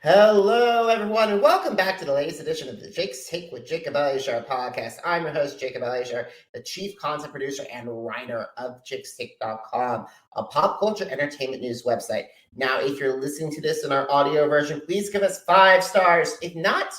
Hello, everyone, and welcome back to the latest edition of the Jake's Take with Jacob Elyachar Podcast. I'm your host, Jacob Elyachar, the chief content producer and writer of JakesTake.com, a pop culture entertainment news website. Now, if you're listening to this in our audio version, please give us 5 stars. If not,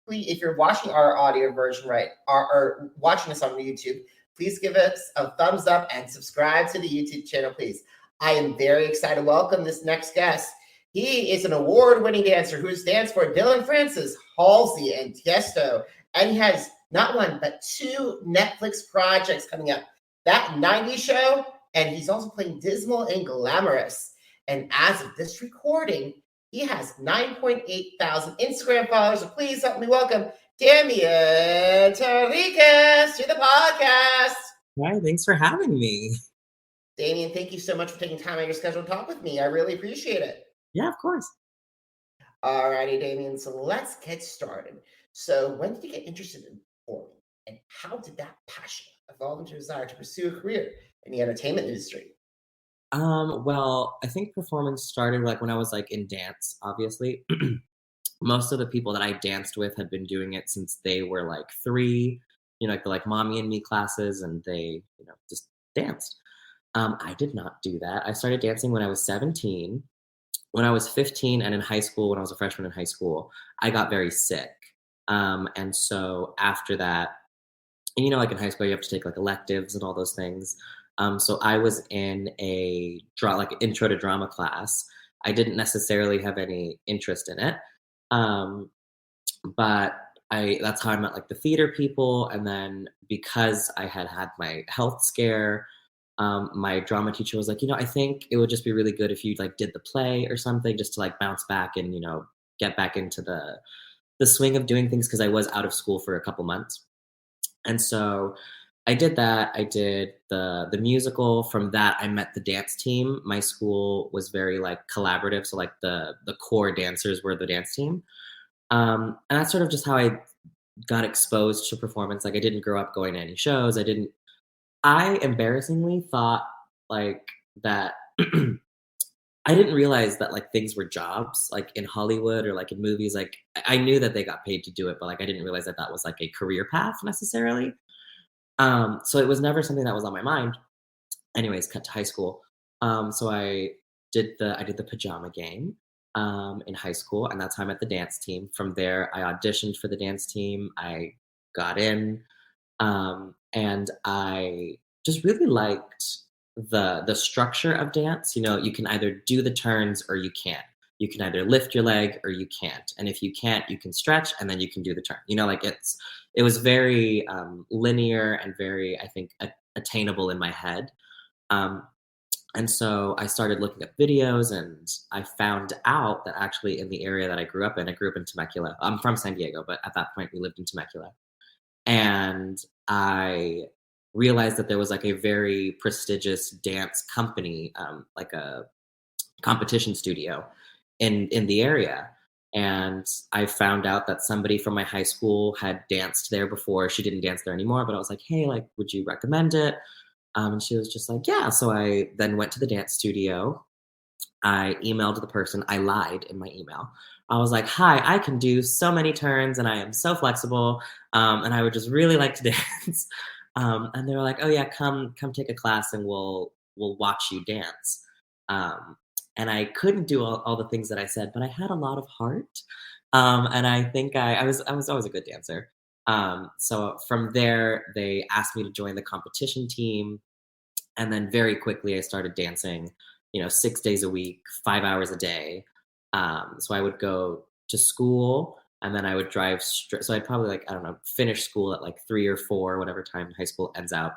if you're watching our audio version, or watching us on YouTube, please give us a thumbs up and subscribe to the YouTube channel, please. I am very excited to welcome this next guest. He is an award-winning dancer who has danced for Dillon Francis, Halsey, and Tiesto, and he has not one but 2 Netflix projects coming up. That 90s show, and he's also playing Dismal and Glamorous. And as of this recording, he has 9.8 thousand Instagram followers. So please help me welcome Damian Terriquez to the podcast. Hi, thanks for having me. Damian, thank you so much for taking time out of your schedule to talk with me. I really appreciate it. Yeah, of course. All righty, Damian. So let's get started. So when did you get interested in performing, and how did that passion evolve into a desire to pursue a career in the entertainment industry? Well, I think performance started when I was in dance, obviously. Most of the people that I danced with had been doing it since they were 3, the mommy and me classes, and they, just danced. I did not do that. I started dancing when I was 17. When I was 15 and in high school, when I was a freshman in high school, I got very sick. And so after that, and in high school, you have to take electives and all those things. So I was in a intro to drama class. I didn't necessarily have any interest in it. But that's how I met the theater people. And then because I had my health scare, my drama teacher was like, I think it would just be really good if you did the play or something just to bounce back and, get back into the swing of doing things, because I was out of school for a couple months. And so I did that. I did the musical. From that, I met the dance team. My school was very collaborative. So the core dancers were the dance team. And that's sort of just how I got exposed to performance. I didn't grow up going to any shows. I embarrassingly thought that I didn't realize that things were jobs in Hollywood or in movies. I knew that they got paid to do it, but I didn't realize that was a career path necessarily. So it was never something that was on my mind. Anyways, cut to high school. So I did the Pajama game in high school, and that's how I met the dance team. From there, I auditioned for the dance team. I got in. And I just really liked the structure of dance. You can either do the turns or you can't. You can either lift your leg or you can't. And if you can't, you can stretch and then you can do the turn. It was very linear and very, I think, attainable in my head. And so I started looking at videos, and I found out that actually in the area that I grew up in Temecula. I'm from San Diego, but at that point we lived in Temecula. And I realized that there was a very prestigious dance company, a competition studio in the area. And I found out that somebody from my high school had danced there before. She didn't dance there anymore, but I was like, hey, would you recommend it? And she was just like, yeah. So I then went to the dance studio. I emailed the person. I lied in my email. I was like, hi, I can do so many turns and I am so flexible. And I would just really like to dance. And they were like, oh yeah, come take a class and we'll watch you dance. And I couldn't do all the things that I said, but I had a lot of heart. And I think I was always a good dancer. So from there, they asked me to join the competition team. And then very quickly I started dancing, 6 days a week, 5 hours a day. So I would go to school, and then I would drive. So I'd probably finish school at 3 or 4, whatever time high school ends out.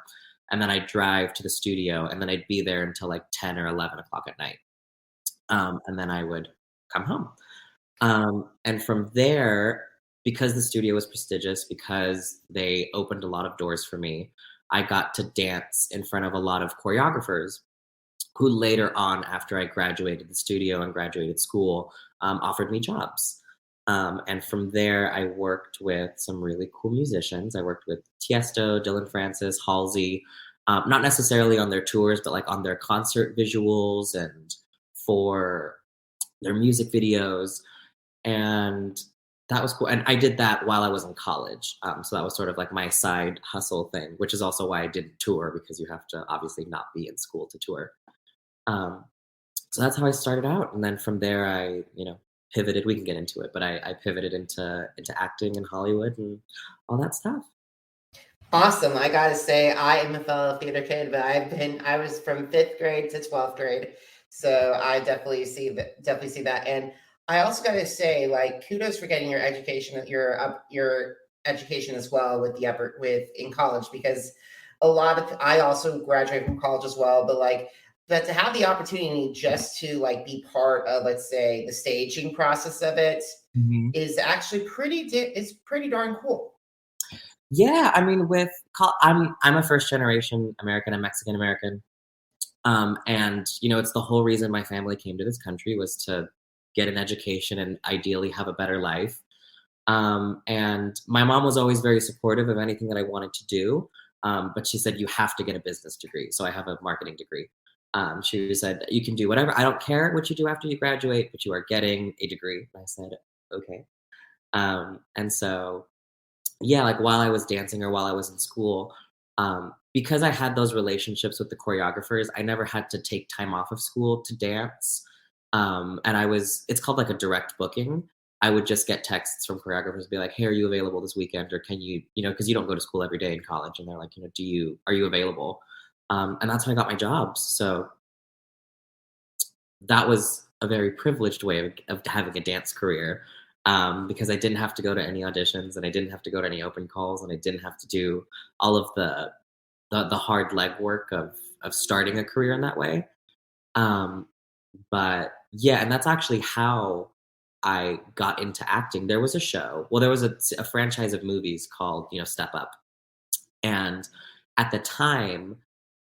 And then I'd drive to the studio, and then I'd be there until 10 or 11 o'clock at night. And then I would come home. And from there, because the studio was prestigious, because they opened a lot of doors for me, I got to dance in front of a lot of choreographers who later on, after I graduated the studio and graduated school, offered me jobs. And from there, I worked with some really cool musicians. I worked with Tiesto, Dillon Francis, Halsey, not necessarily on their tours, but on their concert visuals and for their music videos. And that was cool. And I did that while I was in college. So that was sort of like my side hustle thing, which is also why I didn't tour, because you have to obviously not be in school to tour. So that's how I started out. And then from there, I, pivoted. We can get into it, but I pivoted into acting in Hollywood and all that stuff. Awesome. I gotta say, I am a fellow theater kid, but I was from 5th grade to 12th grade. So I definitely see that. And I also gotta say, like, kudos for getting your education, your education as well with in college, because I also graduated from college as well, but to have the opportunity just to like be part of, let's say, the staging process of it is actually pretty darn cool. Yeah, I mean, I'm a first generation American and Mexican American, and it's the whole reason my family came to this country, was to get an education and ideally have a better life. And my mom was always very supportive of anything that I wanted to do, but she said, you have to get a business degree. So I have a marketing degree. She said, you can do whatever. I don't care what you do after you graduate, but you are getting a degree. And I said, okay. And so, yeah, like while I was dancing or while I was in school, because I had those relationships with the choreographers, I never had to take time off of school to dance. And it's called like a direct booking. I would just get texts from choreographers, be like, hey, are you available this weekend? Or can you, because you don't go to school every day in college. And they're like, are you available? And that's how I got my jobs. So that was a very privileged way of having a dance career, because I didn't have to go to any auditions, and I didn't have to go to any open calls, and I didn't have to do all of the hard legwork of starting a career in that way. But yeah, and that's actually how I got into acting. There was a show. Well, there was a franchise of movies called, Step Up. And at the time,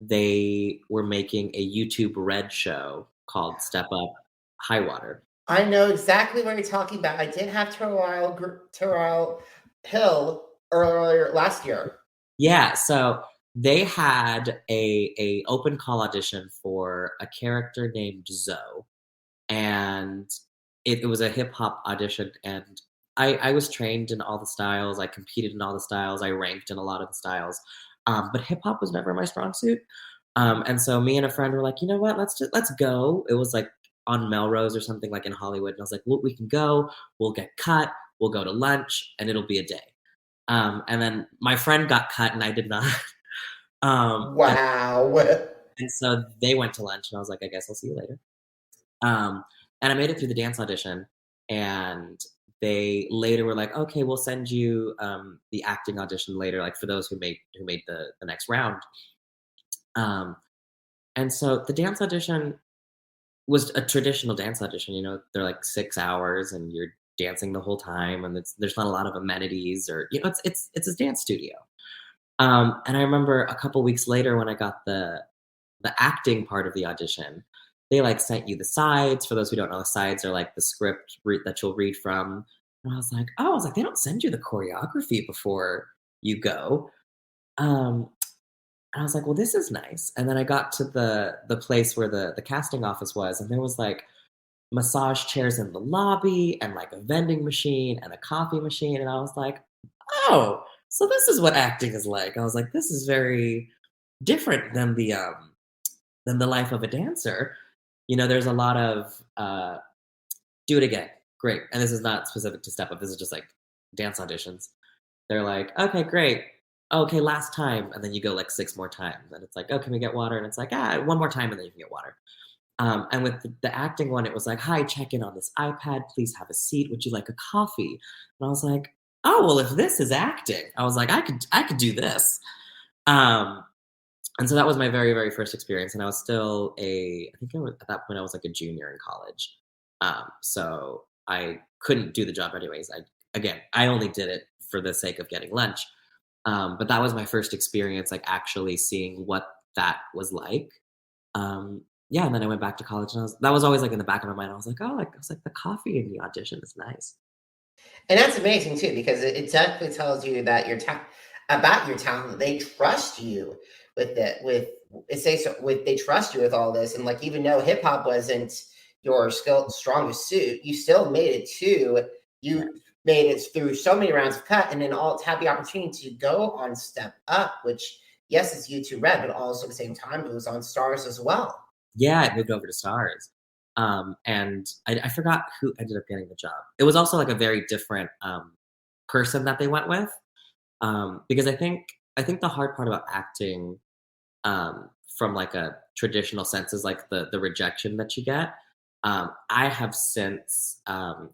they were making a YouTube Red show called Step Up High Water. I know exactly what you're talking about. I did have Terrell Hill earlier last year. Yeah, so they had a open call audition for a character named Zoe, and it was a hip hop audition, and I was trained in all the styles. I competed in all the styles. I ranked in a lot of the styles, but hip hop was never my strong suit. And so me and a friend were like, you know what? Let's go. It was like on Melrose or something, like in Hollywood, and I was like, well, we can go. We'll get cut. We'll go to lunch, and it'll be a day. And then my friend got cut, and I did not. Wow. And so they went to lunch, and I was like, I guess I'll see you later. And I made it through the dance audition, and they later were like, okay, we'll send you the acting audition later, like for those who made the next round. And so the dance audition was a traditional dance audition. They're like 6 hours, and you're dancing the whole time, and there's not a lot of amenities, or it's a dance studio. And I remember a couple weeks later when I got the acting part of the audition, they like sent you the sides. For those who don't know, the sides are like the script that you'll read from. And I was like, they don't send you the choreography before you go. And I was like, well, this is nice. And then I got to the place where the casting office was, and there was like massage chairs in the lobby, and like a vending machine and a coffee machine. And I was like, oh, so this is what acting is like. I was like, this is very different than the life of a dancer. There's a lot of do it again. Great. And this is not specific to Step Up. This is just like dance auditions. They're like, okay, great. Okay, last time. And then you go like 6 more times. And it's like, oh, can we get water? And it's like, one more time, and then you can get water. And with the acting one, it was like, hi, check in on this iPad. Please have a seat. Would you like a coffee? And I was like, oh, well, if this is acting, I was like, I could do this. And so that was my very, very first experience. And I was still at that point, I was like a junior in college. So I couldn't do the job anyways. I only did it for the sake of getting lunch. But that was my first experience, like actually seeing what that was like. Yeah, and then I went back to college, and that was always like in the back of my mind. I was like, the coffee in the audition is nice. And that's amazing too, because it definitely tells you that about your talent. They trust you with it. They trust you with all this, and like, even though hip hop wasn't your strongest suit, you still made it through so many rounds of cut, and then all to have the opportunity to go on Step Up, which yes, is YouTube Red, but also at the same time it was on Stars as well. Yeah, it moved over to Stars. And I forgot who ended up getting the job. It was also like a very different person that they went with. Because I think the hard part about acting from like a traditional sense is like the rejection that you get. I have since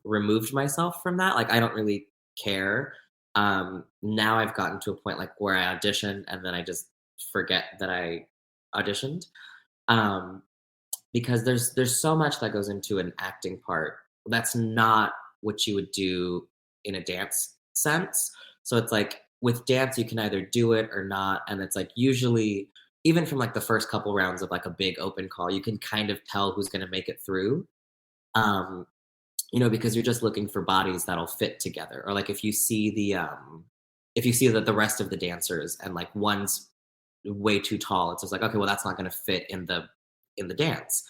removed myself from that. Like I don't really care. Now I've gotten to a point like where I audition and then I just forget that I auditioned. Because there's so much that goes into an acting part that's not what you would do in a dance sense. So it's like with dance, you can either do it or not. And it's like usually, even from like the first couple rounds of like a big open call, you can kind of tell who's going to make it through. Because you're just looking for bodies that'll fit together. Or like if you see that the rest of the dancers and like one's way too tall, it's just like, okay, well, that's not going to fit in the dance.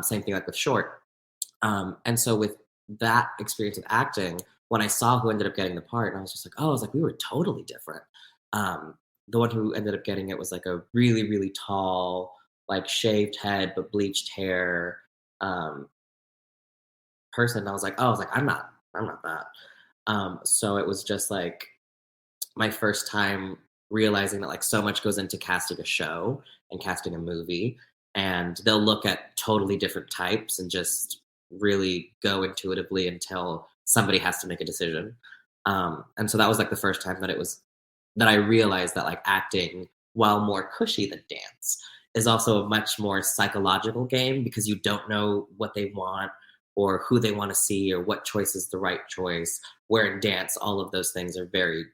Same thing like with short. And so with that experience of acting, when I saw who ended up getting the part, and I was just like, we were totally different. The one who ended up getting it was like a really, really tall, like shaved head, but bleached hair person. And I was like, I'm not that. So it was just like my first time realizing that like so much goes into casting a show and casting a movie, and they'll look at totally different types and just really go intuitively until somebody has to make a decision. And so that was like the first time that I realized that like acting, while more cushy than dance, is also a much more psychological game, because you don't know what they want or who they want to see or what choice is the right choice. Where in dance, all of those things are very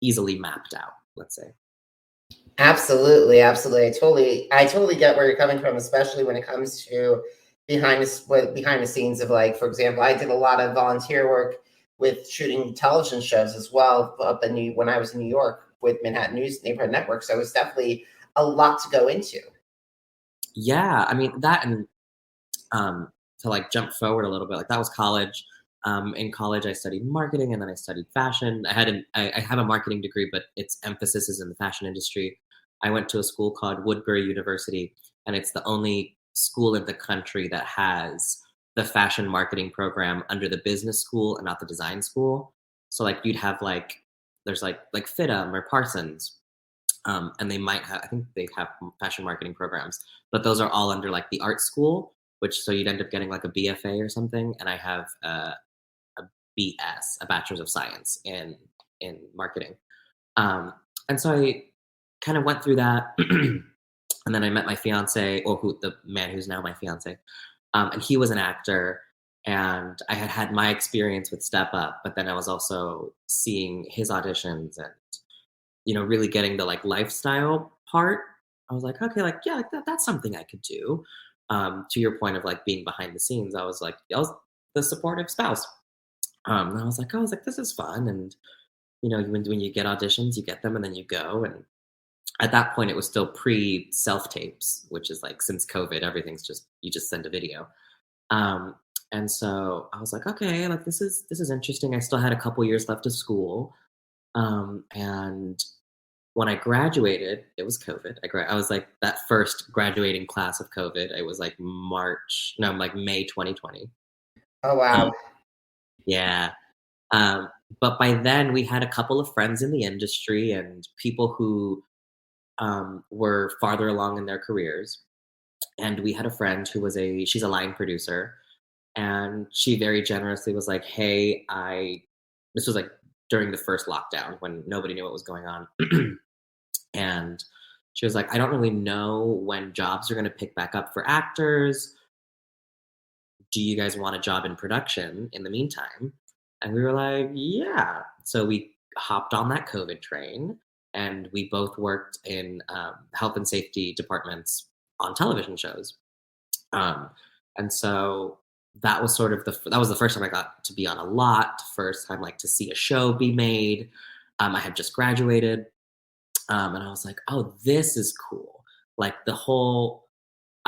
easily mapped out, let's say. Absolutely. I totally get where you're coming from, especially when it comes to behind the scenes of, like, for example, I did a lot of volunteer work with shooting television shows as well when I was in New York with Manhattan News Neighborhood Network. So it was definitely a lot to go into. Yeah, I mean that, and to like jump forward a little bit, like that was college. In college, I studied marketing and then I studied fashion. I have a marketing degree, but its emphasis is in the fashion industry. I went to a school called Woodbury University, and it's the only school in the country that has the fashion marketing program under the business school and not the design school. So like you'd have there's like FITM or Parsons, and they might have, I think they have fashion marketing programs, but those are all under like the art school, so you'd end up getting like a BFA or something. And I have a BS, a Bachelor's of Science in marketing. And so I kind of went through that. And then I met my fiancé, the man who's now my fiancé. And he was an actor, and I had my experience with Step Up, but then I was also seeing his auditions and, really getting the like lifestyle part. I was like, okay, like, yeah, like that's something I could do. To your point of like being behind the scenes, I was the supportive spouse. And I was like, this is fun. And, when you get auditions, you get them and then you go. And at that point, it was still pre self-tapes, which is like, since COVID, everything's you just send a video. And so I was like, okay, like this is interesting. I still had a couple years left of school. And when I graduated, it was COVID. I was like that first graduating class of COVID. It was like May 2020. Oh, wow. Yeah. But by then we had a couple of friends in the industry and people who were farther along in their careers. And we had a friend who she's a line producer, and she very generously was like, hey, this was like during the first lockdown when nobody knew what was going on. And she was like, I don't really know when jobs are going to pick back up for actors. Do you guys want a job in production in the meantime? And we were like, yeah. So we hopped on that COVID train, and we both worked in health and safety departments on television shows. And so that was that was the first time I got to be on a lot, first time like to see a show be made. I had just graduated. And I was like, oh, this is cool. Like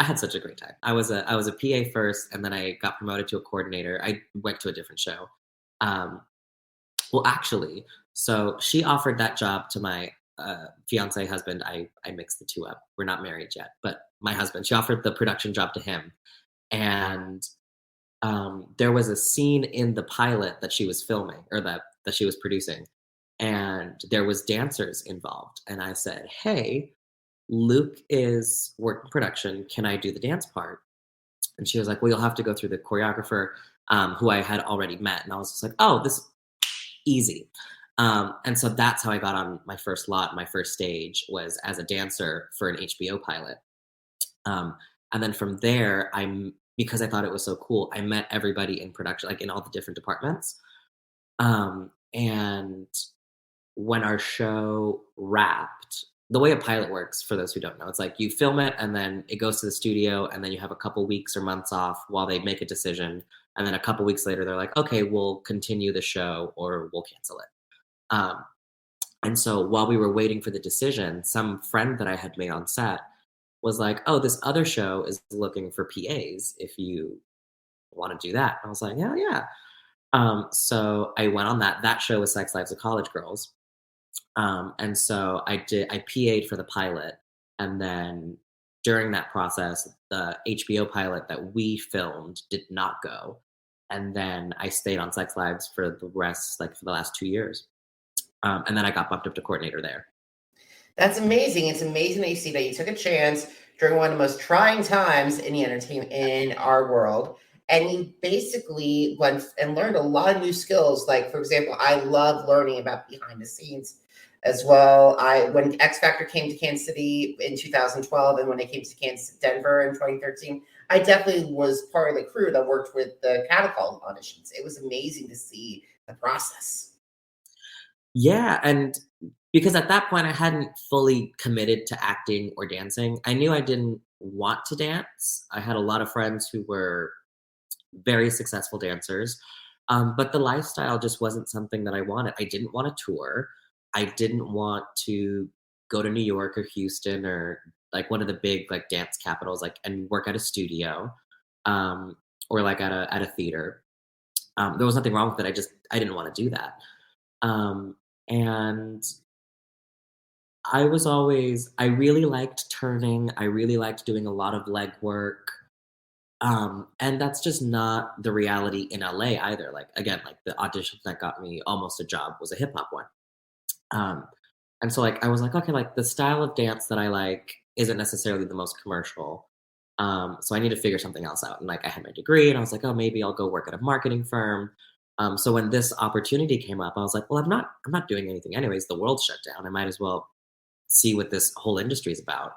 I had such a great time. I was a PA first, and then I got promoted to a coordinator. I went to a different show. Well, actually, so she offered that job to my fiance husband. I mixed the two up. We're not married yet, but my husband. She offered the production job to him, and there was a scene in the pilot that she was filming, or that she was producing, and there was dancers involved. And I said, "Hey, Luke is working production. Can I do the dance part?" And she was like, "Well, you'll have to go through the choreographer, who I had already met." And I was just like, "Oh, this is easy." And so that's how I got on my first lot. My first stage was as a dancer for an HBO pilot. And then from there, because I thought it was so cool, I met everybody in production, like in all the different departments. And when our show wrapped, the way a pilot works, for those who don't know, it's like you film it and then it goes to the studio, and then you have a couple weeks or months off while they make a decision. And then a couple weeks later, they're like, "Okay, we'll continue the show or we'll cancel it." And so while we were waiting for the decision, some friend that I had made on set was like, "Oh, this other show is looking for PAs if you want to do that." And I was like, "Yeah, yeah." So I went on that. That show was Sex Lives of College Girls. And so I PA'd for the pilot. And then during that process, the HBO pilot that we filmed did not go. And then I stayed on Sex Lives for the last 2 years. And then I got bumped up to coordinator there. That's amazing. It's amazing that you see that you took a chance during one of the most trying times in the entertainment in our world. And you basically went and learned a lot of new skills. Like, for example, I love learning about behind the scenes as well. When X Factor came to Kansas City in 2012, and when it came to Denver in 2013, I definitely was part of the crew that worked with the catapult auditions. It was amazing to see the process. Yeah, and because at that point I hadn't fully committed to acting or dancing. I knew I didn't want to dance. I had a lot of friends who were very successful dancers, but the lifestyle just wasn't something that I wanted. I didn't want to tour. I didn't want to go to New York or Houston or like one of the big like dance capitals, like, and work at a studio, or like at a theater. There was nothing wrong with it. I didn't want to do that. And I really liked turning. I really liked doing a lot of leg work. And that's just not the reality in LA either. Like, again, like the audition that got me almost a job was a hip hop one. And so like, I was like, okay, like the style of dance that I like isn't necessarily the most commercial. So I need to figure something else out. And like, I had my degree and I was like, oh, maybe I'll go work at a marketing firm. So when this opportunity came up, I was like, well, I'm not doing anything anyways. The world's shut down. I might as well see what this whole industry is about.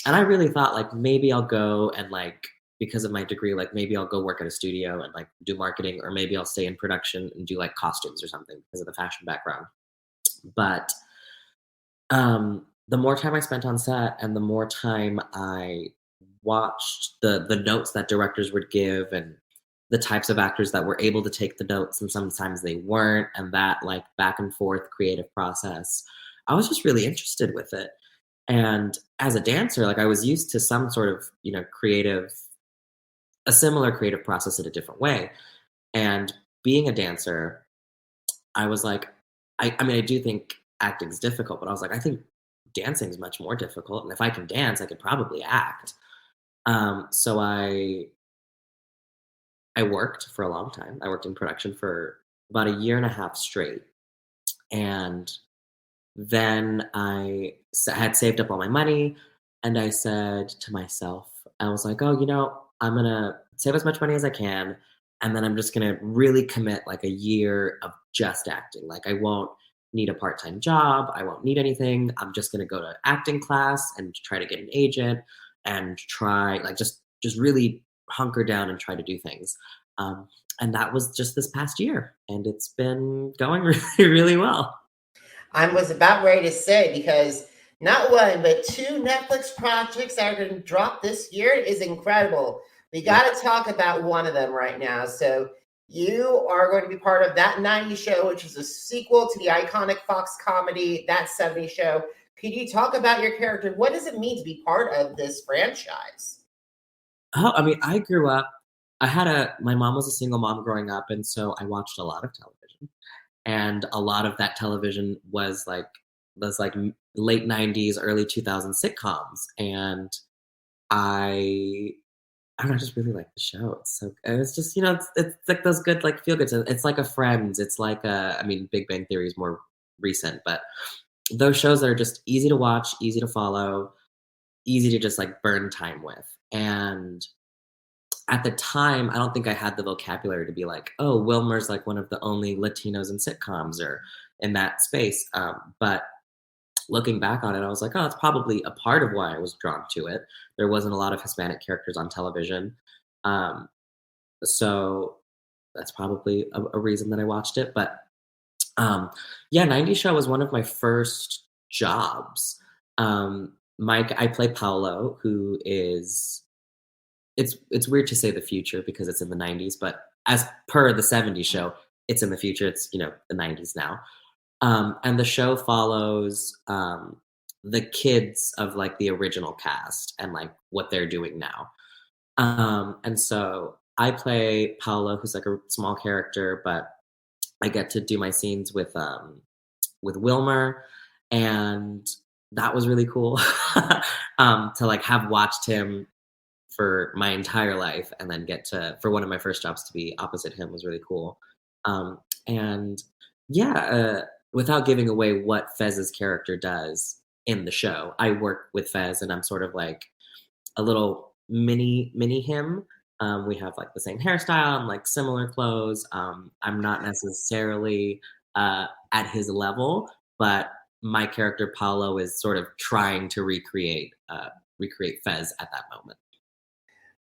And I really thought like, maybe I'll go and like, because of my degree, like maybe I'll go work at a studio and like do marketing, or maybe I'll stay in production and do like costumes or something because of the fashion background. But the more time I spent on set and the more time I watched the notes that directors would give and the types of actors that were able to take the notes and sometimes they weren't, and that like back and forth creative process, I was just really interested with it. And as a dancer, like I was used to some sort of, a similar creative process in a different way. And being a dancer, I was like, I mean, I do think acting's difficult, but I was like, I think dancing is much more difficult. And if I can dance, I could probably act. So I worked for a long time. I worked in production for about 1.5 years straight. And then I had saved up all my money, and I said to myself, I was like, oh, I'm going to save as much money as I can. And then I'm just going to really commit like 1 year of just acting. Like I won't need a part-time job. I won't need anything. I'm just going to go to acting class and try to get an agent and try like just really hunker down and try to do things. And that was just this past year, and it's been going really, really well. I was about ready to say, because not one, but 2 Netflix projects are going to drop this year is incredible. We got to talk about one of them right now. So you are going to be part of That 90s Show, which is a sequel to the iconic Fox comedy, That 70s Show. Could you talk about your character? What does it mean to be part of this franchise? Oh, I mean, my mom was a single mom growing up, and so I watched a lot of television. And a lot of that television was like late 90s, early 2000s sitcoms. And I I don't know, I just really like the show. It's just, it's like those good, like, feel good. It's like a Friends. It's like I mean, Big Bang Theory is more recent, but those shows that are just easy to watch, easy to follow, easy to just like burn time with. And at the time, I don't think I had the vocabulary to be like, oh, Wilmer's like one of the only Latinos in sitcoms or in that space. But looking back on it, I was like, oh, that's probably a part of why I was drawn to it. There wasn't a lot of Hispanic characters on television. Um, so that's probably a reason that I watched it. But yeah, 90s Show was one of my first jobs. I play Paolo, who is, it's weird to say the future because it's in the 90s, but as per the 70s show, it's in the future. It's, the 90s now. And the show follows the kids of like the original cast and like what they're doing now. And so I play Paolo, who's like a small character, but I get to do my scenes with Wilmer, and that was really cool to like have watched him for my entire life, and then get to, for one of my first jobs, to be opposite him was really cool. And yeah, without giving away what Fez's character does in the show, I work with Fez, and I'm sort of like a little mini him. We have like the same hairstyle and like similar clothes. I'm not necessarily at his level, but my character Paolo is sort of trying to recreate Fez at that moment.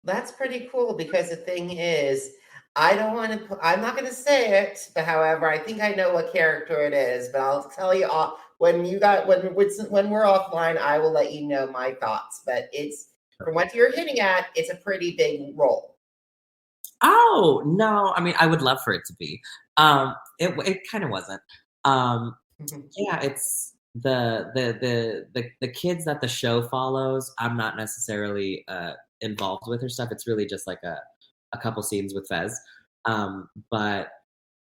That's pretty cool because the thing is, I'm not going to say it, but however, I think I know what character it is, but I'll tell you all when we're offline, I will let you know my thoughts, but it's, from what you're hitting at, it's a pretty big role. Oh, no. I mean, I would love for it to be. It kind of wasn't. Yeah, it's the kids that the show follows, I'm not necessarily involved with or stuff. It's really just like a couple scenes with Fez. But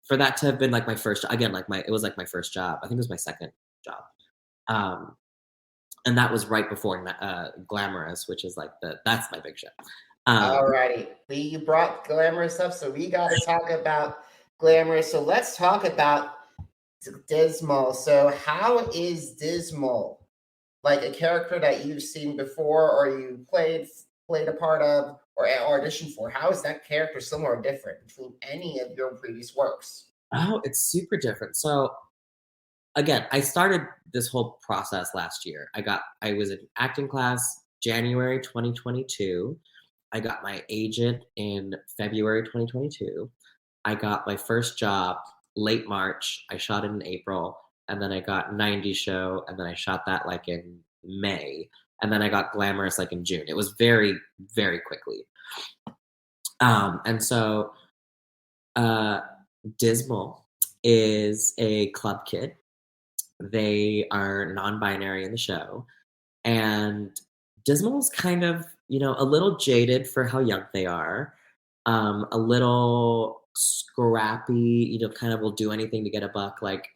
for that to have been like my first, again, it was like my first job. I think it was my second job. And that was right before Glamorous, which is like that's my big show. Alrighty, you brought Glamorous up, so we got to talk about Glamorous. So let's talk about Dismal. So how is Dismal like a character that you've seen before, or you played a part of, or auditioned for? How is that character similar or different between any of your previous works? Oh, it's super different. So again, I started this whole process last year. I was in acting class January 2022. I got my agent in February 2022. I got my first job late March. I shot it in April, and then I got 90 Show, and then I shot that like in May, and then I got Glamorous like in June. It was very, very quickly. And so Dismal is a club kid. They are non-binary in the show, and Dismal's kind of, a little jaded for how young they are, a little scrappy, kind of will do anything to get a buck. Like,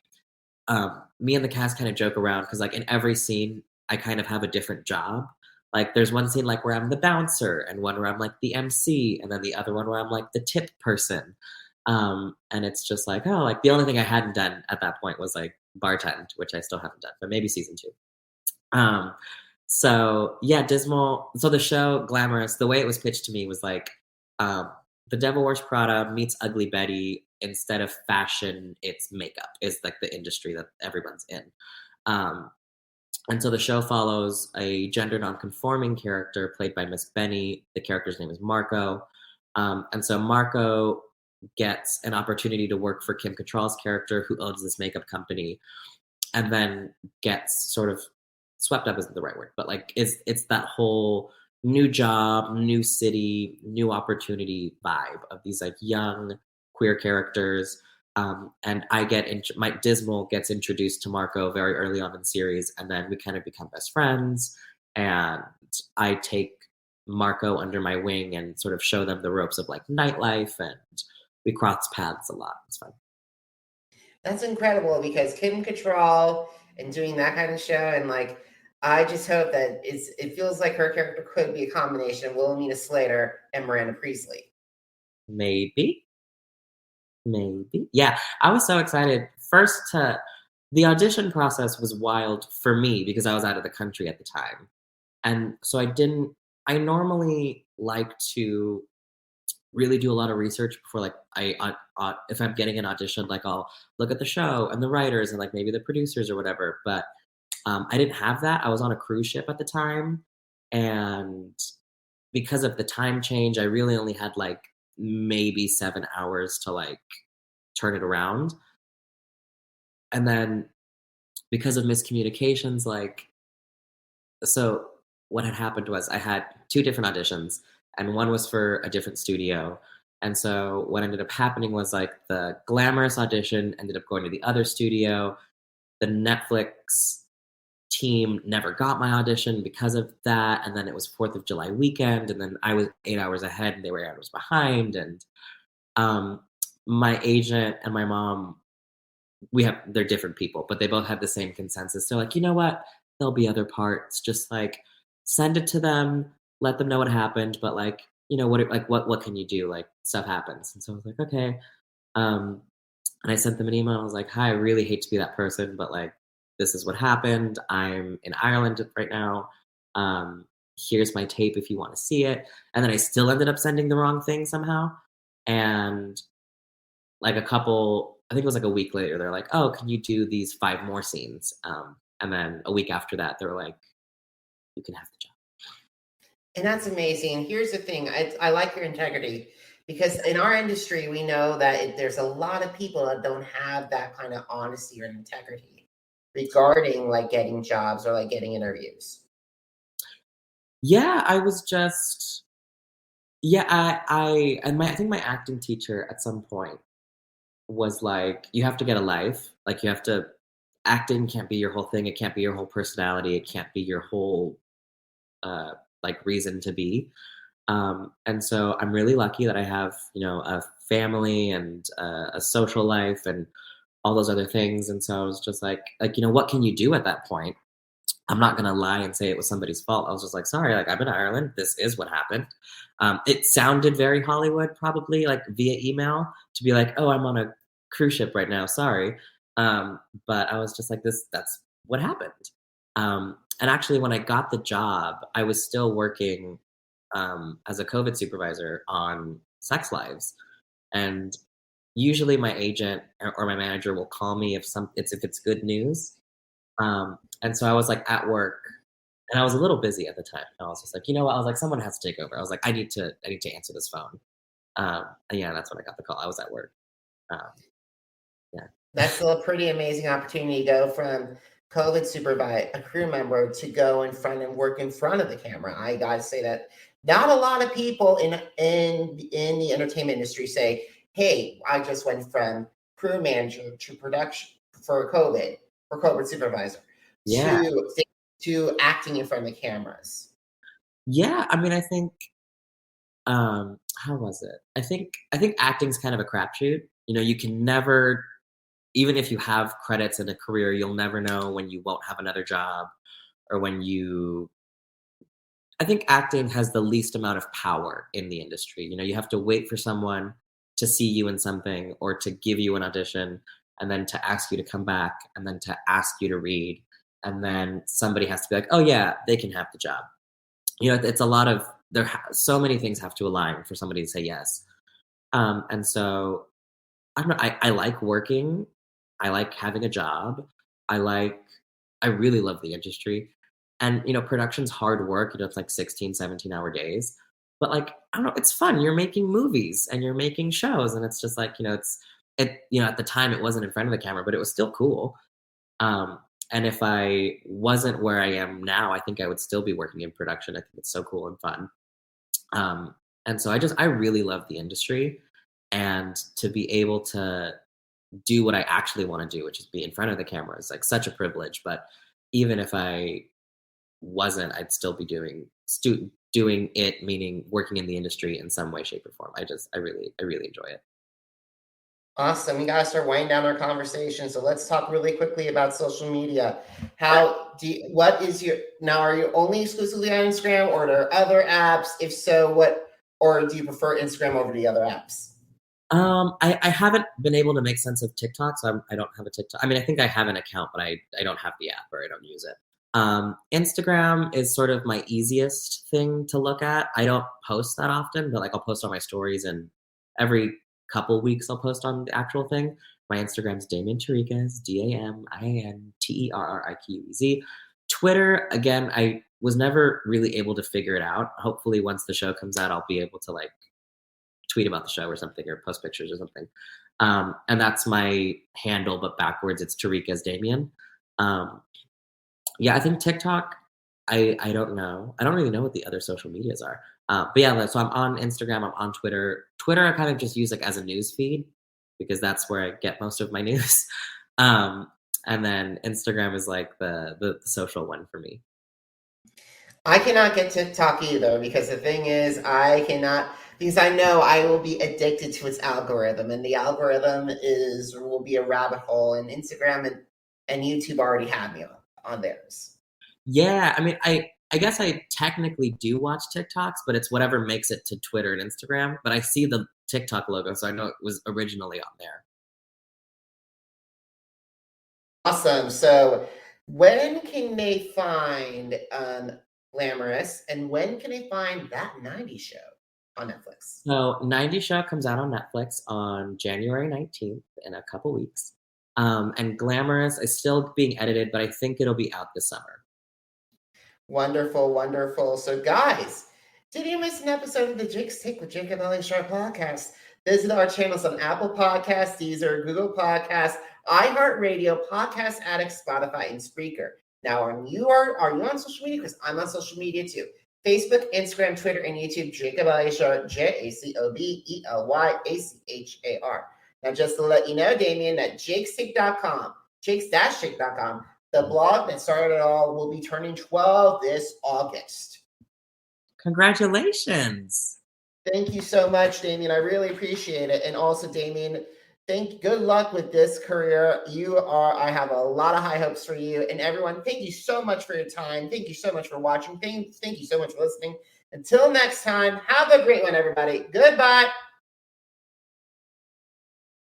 me and the cast kind of joke around because like in every scene, I kind of have a different job. Like there's one scene like where I'm the bouncer, and one where I'm like the MC, and then the other one where I'm like the tip person. And it's just like, oh, like the only thing I hadn't done at that point was like bartend, which I still haven't done, but maybe season 2. So yeah, Dismal. So the show Glamorous, the way it was pitched to me was like, the Devil Wears Prada meets Ugly Betty. Instead of fashion, it's makeup is like the industry that everyone's in. And so the show follows a gender nonconforming character played by Miss Benny. The character's name is Marco. And so Marco gets an opportunity to work for Kim Cattrall's character, who owns this makeup company, and then gets sort of swept up isn't the right word, but like it's that whole new job, new city, new opportunity vibe of these like young queer characters. And Mike Dismal gets introduced to Marco very early on in the series, and then we kind of become best friends. And I take Marco under my wing and sort of show them the ropes of like nightlife, and we crossed paths a lot. It's fun. That's incredible because Kim Cattrall and doing that kind of show, and like I just hope that it feels like her character could be a combination of Wilhelmina Slater and Miranda Priestley. Maybe. Yeah, I was so excited. The audition process was wild for me because I was out of the country at the time. And so I normally like to really do a lot of research before, like, if I'm getting an audition, like, I'll look at the show and the writers and, like, maybe the producers or whatever, but I didn't have that. I was on a cruise ship at the time, and because of the time change, I really only had, like, maybe 7 hours to, like, turn it around. And then because of miscommunications, like, so what had happened was I had 2 different auditions, and one was for a different studio. And so what ended up happening was, like, the Glamorous audition ended up going to the other studio. The Netflix team never got my audition because of that, and then it was 4th of July weekend, and then I was 8 hours ahead, and they were 8 hours behind, and my agent and my mom, they're different people, but they both had the same consensus. They're like, you know what? There'll be other parts. Just like send it to them, let them know what happened. But like, you know, what can you do? Like stuff happens. And so I was like, okay. And I sent them an email. I was like, hi, I really hate to be that person, but like, this is what happened. I'm in Ireland right now. Here's my tape if you want to see it. And then I still ended up sending the wrong thing somehow. And like I think it was like a week later, they're like, oh, can you do these 5 more scenes? And then a week after that, they were like, you can have the job. And that's amazing. Here's the thing. I like your integrity because in our industry, we know that there's a lot of people that don't have that kind of honesty or integrity regarding like getting jobs or like getting interviews. Yeah, I was just, I think my acting teacher at some point was like, you have to get a life. Like acting can't be your whole thing. It can't be your whole personality. It can't be your whole, like reason to be. And so I'm really lucky that I have, you know, a family and a social life and all those other things. And so I was just like, you know, what can you do at that point? I'm not going to lie and say it was somebody's fault. I was just like, sorry, like I'm in Ireland. This is what happened. It sounded very Hollywood, probably like via email to be like, oh, I'm on a cruise ship right now. Sorry. But I was just like, that's what happened. And actually when I got the job, I was still working as a COVID supervisor on Sex Lives. And usually my agent or my manager will call me if it's good news. And so I was like at work and I was a little busy at the time. And I was just like, you know what? I was like, someone has to take over. I was like, I need to answer this phone. And yeah, that's when I got the call. I was at work. Yeah. That's still a pretty amazing opportunity to go from COVID supervisor, a crew member, to go in front and work in front of the camera. I gotta say that not a lot of people in the entertainment industry say, hey, I just went from crew manager to production for COVID supervisor to acting in front of the cameras. Yeah, I mean, I think how was it? I think acting's kind of a crapshoot. You know, you can never, even if you have credits in a career, you'll never know when you won't have another job or I think acting has the least amount of power in the industry. You know, you have to wait for someone to see you in something or to give you an audition and then to ask you to come back and then to ask you to read. And then somebody has to be like, oh yeah, they can have the job. You know, it's a lot of, so many things have to align for somebody to say yes. And so, I don't know, I like working. I like having a job. I really love the industry. And, you know, production's hard work. You know, it's like 16, 17-hour days. But like, I don't know, it's fun. You're making movies and you're making shows. And it's just like, you know, you know, at the time it wasn't in front of the camera, but it was still cool. And if I wasn't where I am now, I think I would still be working in production. I think it's so cool and fun. And so I really love the industry, and to be able to do what I actually want to do, which is be in front of the camera, is like such a privilege. But even if I wasn't, I'd still be doing it, meaning working in the industry in some way, shape, or form. I really enjoy it. Awesome. We gotta start winding down our conversation. So let's talk really quickly about social media. What is your, now are you only exclusively on Instagram, or are there other apps? If so, or do you prefer Instagram over the other apps? I haven't been able to make sense of TikTok, so I don't have a TikTok. I mean, I think I have an account, but I don't have the app, or I don't use it. Instagram is sort of my easiest thing to look at. I don't post that often, but like I'll post on my stories, and every couple weeks I'll post on the actual thing. My Instagram's Damian Terriquez, DamianTerriquez. Twitter, again, I was never really able to figure it out. Hopefully once the show comes out, I'll be able to like tweet about the show or something, or post pictures or something. And that's my handle, but backwards it's Terriquez Damian. Yeah, I think TikTok, I don't know. I don't really know what the other social medias are. But yeah, so I'm on Instagram, I'm on Twitter. Twitter I kind of just use like as a news feed, because that's where I get most of my news. And then Instagram is like the social one for me. I cannot get TikTok either, because the thing is, because I know I will be addicted to its algorithm, and the algorithm will be a rabbit hole, and Instagram and YouTube already have me on theirs. Yeah, I mean, I guess I technically do watch TikToks, but it's whatever makes it to Twitter and Instagram. But I see the TikTok logo, so I know it was originally on there. Awesome. So when can they find Glamorous, and when can they find that 90s show on Netflix? So 90s show comes out on Netflix on January 19th in a couple weeks. And Glamorous is still being edited, but I think it'll be out this summer. Wonderful, wonderful. So guys, did you miss an episode of the Jake's Take with Jacob Elyachar Podcast? Visit our channels on Apple Podcasts, Deezer, Google Podcasts, iHeartRadio, Podcast Addict, Spotify, and Spreaker. Now, are you on social media? Because I'm on social media too. Facebook, Instagram, Twitter, and YouTube, Jacob Elyachar, JACOBELYACHAR. Now, just to let you know, Damian, that jakestake.com, jakes-take.com, the blog that started it all, will be turning 12 this August. Congratulations. Thank you so much, Damian. I really appreciate it. And also, Damian, good luck with this career. I have a lot of high hopes for you. And everyone, thank you so much for your time. Thank you so much for watching. Thank you so much for listening. Until next time, have a great one, everybody. Goodbye.